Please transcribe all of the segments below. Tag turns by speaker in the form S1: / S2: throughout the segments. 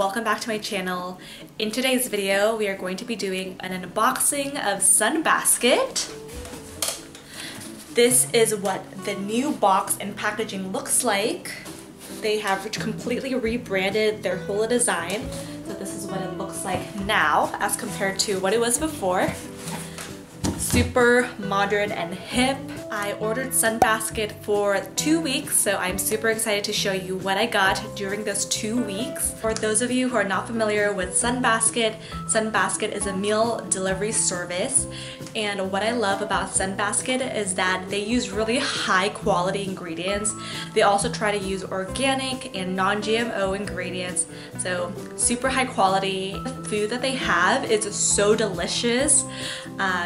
S1: welcome back to my channel. In today's video, we are going to be doing an unboxing of SunBasket. This is what the new box and packaging looks like. They have completely rebranded their whole design. So this is what it looks like now as compared to what it was before. Super modern and hip. I ordered SunBasket for 2 weeks, so I'm super excited to show you what I got during those 2 weeks. For those of you who are not familiar with SunBasket, SunBasket is a meal delivery service. And what I love about SunBasket is that they use really high quality ingredients. They also try to use organic and non-GMO ingredients. So super high quality. The food that they have is so delicious.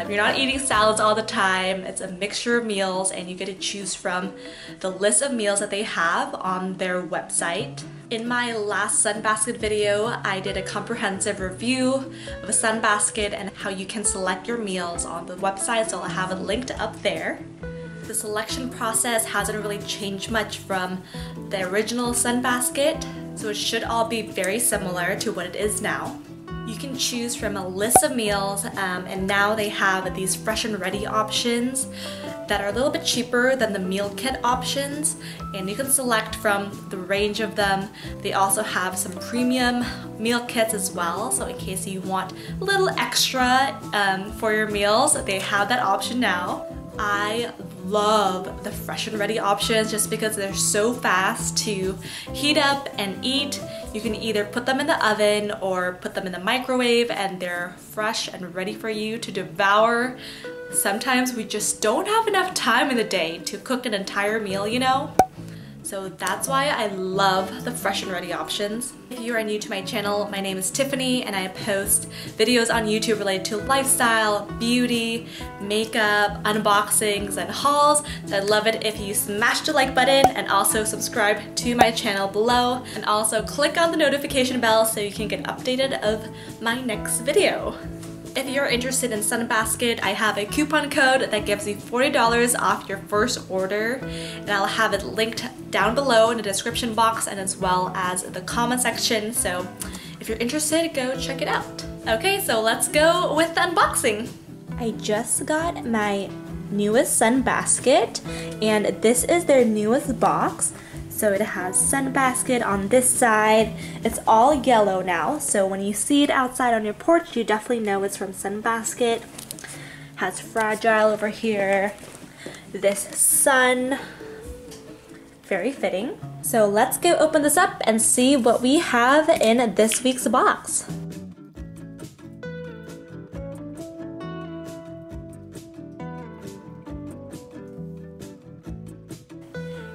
S1: You're not eating salads all the time. It's a mixture of meals and you get to choose from the list of meals that they have on their website. In my last SunBasket video, I did a comprehensive review of a SunBasket and how you can select your meals on the website, so I'll have it linked up there. The selection process hasn't really changed much from the original SunBasket, so it should all be very similar to what it is now. You can choose from a list of meals and now they have these fresh and ready options that are a little bit cheaper than the meal kit options, and you can select from the range of them. They also have some premium meal kits as well, so in case you want a little extra for your meals, they have that option now. I love the fresh and ready options just because they're so fast to heat up and eat. You can either put them in the oven or put them in the microwave and they're fresh and ready for you to devour. Sometimes we just don't have enough time in the day to cook an entire meal, you know? So that's why I love the fresh and ready options. If you are new to my channel, my name is Tiffany and I post videos on YouTube related to lifestyle, beauty, makeup, unboxings, and hauls. So I'd love it if you smash the like button and also subscribe to my channel below. And also click on the notification bell so you can get updated of my next video. If you're interested in SunBasket, I have a coupon code that gives you $40 off your first order, and I'll have it linked down below in the description box and as well as the comment section, so if you're interested, go check it out. Okay, so let's go with the unboxing. I just got my newest SunBasket, and this is their newest box. So it has SunBasket on this side. It's all yellow now, so when you see it outside on your porch, you definitely know it's from SunBasket. Has Fragile over here. This sun. Very fitting. So let's go open this up and see what we have in this week's box.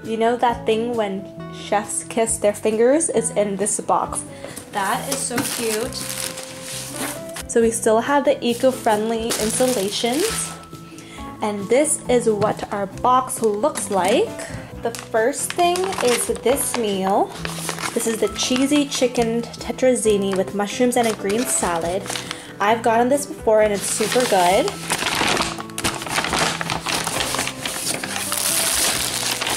S1: You know that thing when chefs kiss their fingers is in this box. That is so cute. So we still have the eco-friendly insulations. And this is what our box looks like. The first thing is this meal. This is the cheesy chicken tetrazzini with mushrooms and a green salad. I've gotten this before and it's super good.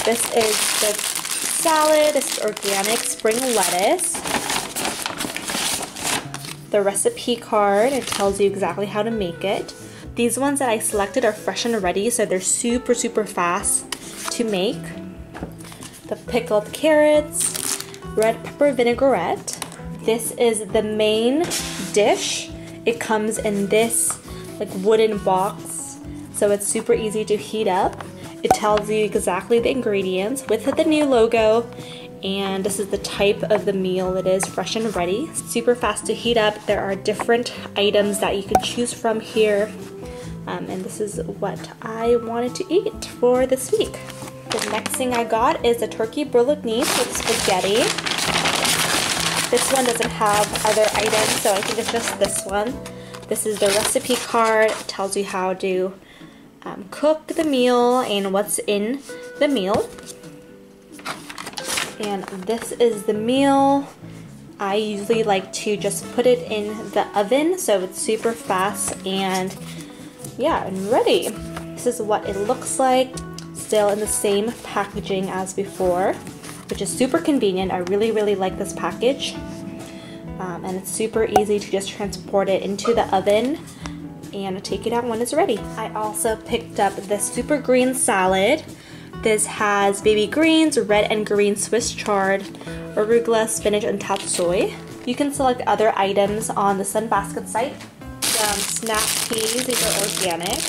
S1: This is the salad, this is organic spring lettuce. The recipe card, it tells you exactly how to make it. These ones that I selected are fresh and ready, so they're super fast to make. The pickled carrots, red pepper vinaigrette. This is the main dish. It comes in this like wooden box, so it's super easy to heat up. It tells you exactly the ingredients with the new logo, and this is the type of the meal it is, fresh and ready. Super fast to heat up. There are different items that you can choose from here, and this is what I wanted to eat for this week. The next thing I got is a turkey bolognese with spaghetti. This one doesn't have other items, so I think it's just this one. This is the recipe card. It tells you how to cook the meal and what's in the meal. And this is the meal. I usually like to just put it in the oven so it's super fast and yeah, and ready. This is what it looks like, still in the same packaging as before, which is super convenient. I really like this package. and it's super easy to just transport it into the oven and take it out when it's ready. I also picked up the super green salad. This has baby greens, red and green Swiss chard, arugula, spinach, and tap soy. You can select other items on the SunBasket site. Some snap peas, these are organic.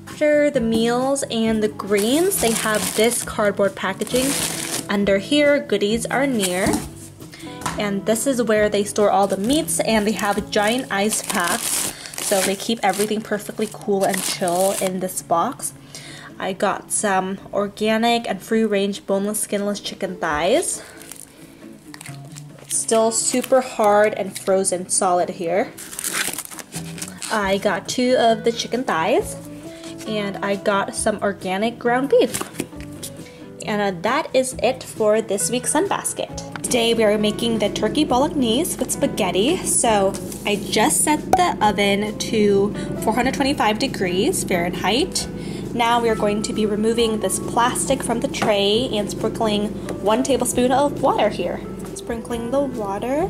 S1: After the meals and the greens, they have this cardboard packaging. Under here, goodies are near. And this is where they store all the meats, and they have giant ice packs, so they keep everything perfectly cool and chill in this box. I got some organic and free-range boneless, skinless chicken thighs. Still super hard and frozen solid here. I got 2 of the chicken thighs, and I got some organic ground beef. And that is it for this week's SunBasket. Today we are making the turkey bolognese with spaghetti. So I just set the oven to 425 degrees Fahrenheit. Now we are going to be removing this plastic from the tray and sprinkling 1 tablespoon of water here. Sprinkling the water,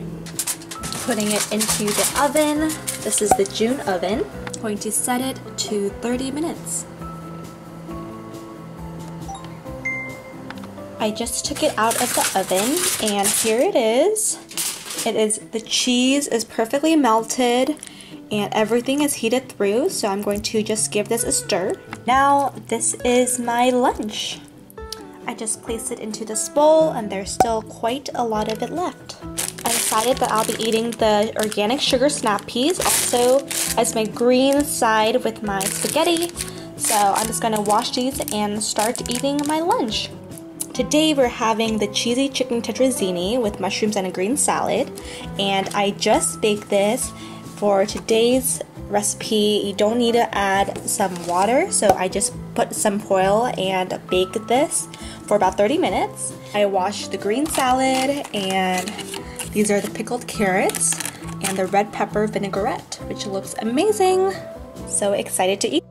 S1: putting it into the oven. This is the June oven. I'm going to set it to 30 minutes. I just took it out of the oven, and here it is. The cheese is perfectly melted and everything is heated through, so I'm going to just give this a stir. Now this is my lunch. I just placed it into this bowl, and there's still quite a lot of it left. I decided that I'll be eating the organic sugar snap peas also as my green side with my spaghetti. So I'm just gonna wash these and start eating my lunch. Today we're having the cheesy chicken tetrazzini with mushrooms and a green salad, and I just baked this. For today's recipe, you don't need to add some water, so I just put some foil and baked this for about 30 minutes. I washed the green salad, and these are the pickled carrots and the red pepper vinaigrette, which looks amazing. So excited to eat.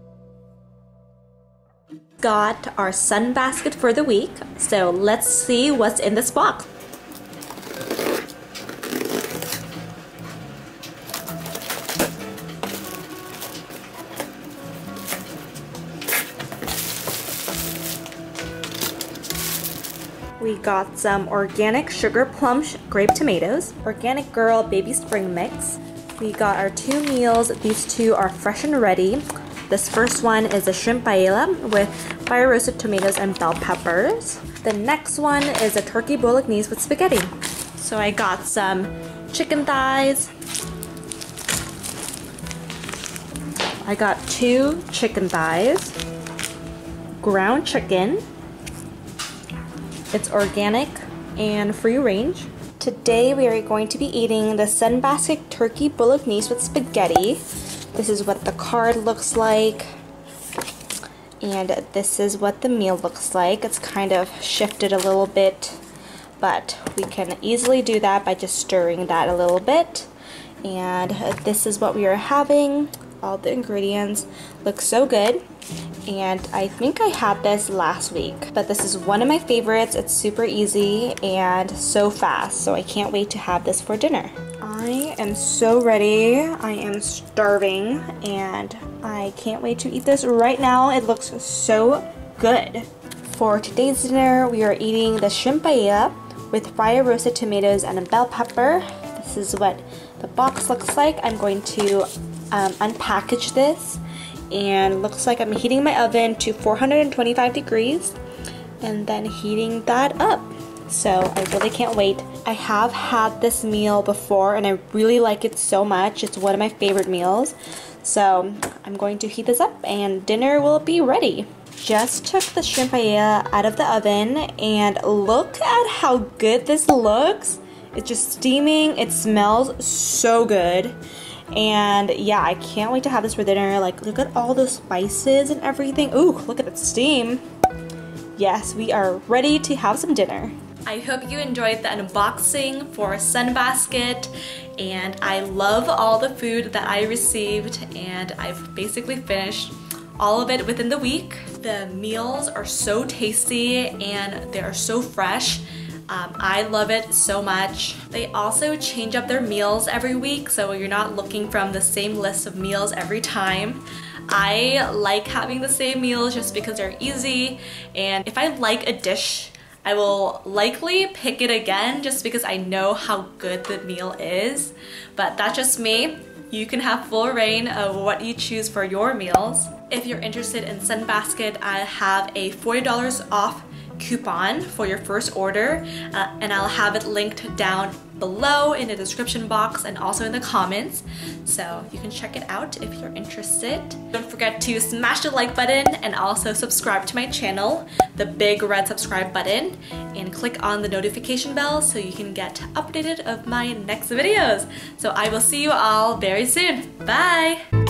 S1: Got our SunBasket for the week, so let's see what's in this box. We got some organic sugar plum grape tomatoes, organic girl baby spring mix. We got our 2 meals. These 2 are fresh and ready. This first one is a shrimp paella with fire roasted tomatoes and bell peppers. The next one is a turkey bolognese with spaghetti. So I got some chicken thighs. I got 2 chicken thighs, ground chicken. It's organic and free range. Today we are going to be eating the SunBasket turkey bolognese with spaghetti. This is what the card looks like, and this is what the meal looks like. It's kind of shifted a little bit, but we can easily do that by just stirring that a little bit. And this is what we are having. All the ingredients look so good, and I think I had this last week, but this is one of my favorites. It's super easy and so fast, so I can't wait to have this for dinner. I am so ready. I am starving, and I can't wait to eat this right now. It looks so good. For today's dinner, we are eating the shrimp paella with fire roasted tomatoes and a bell pepper. This is what the box looks like. I'm going to unpackage this, and looks like I'm heating my oven to 425 degrees and then heating that up. So I really can't wait. I have had this meal before, and I really like it so much. It's one of my favorite meals. So I'm going to heat this up, and dinner will be ready. Just took the shrimp paella out of the oven, and look at how good this looks. It's just steaming. It smells so good. And yeah, I can't wait to have this for dinner. Like, look at all the spices and everything. Ooh, look at the steam. Yes, we are ready to have some dinner. I hope you enjoyed the unboxing for SunBasket, and I love all the food that I received, and I've basically finished all of it within the week. The meals are so tasty and they are so fresh. I love it so much. They also change up their meals every week, so you're not looking from the same list of meals every time. I like having the same meals just because they're easy, and if I like a dish, I will likely pick it again just because I know how good the meal is. But that's just me. You can have full reign of what you choose for your meals. If you're interested in SunBasket, I have a $40 off coupon for your first order, and I'll have it linked down below in the description box and also in the comments, so you can check it out if you're interested. Don't forget to smash the like button and also subscribe to my channel, the big red subscribe button, and click on the notification bell so you can get updated of my next videos. So I will see you all very soon. Bye!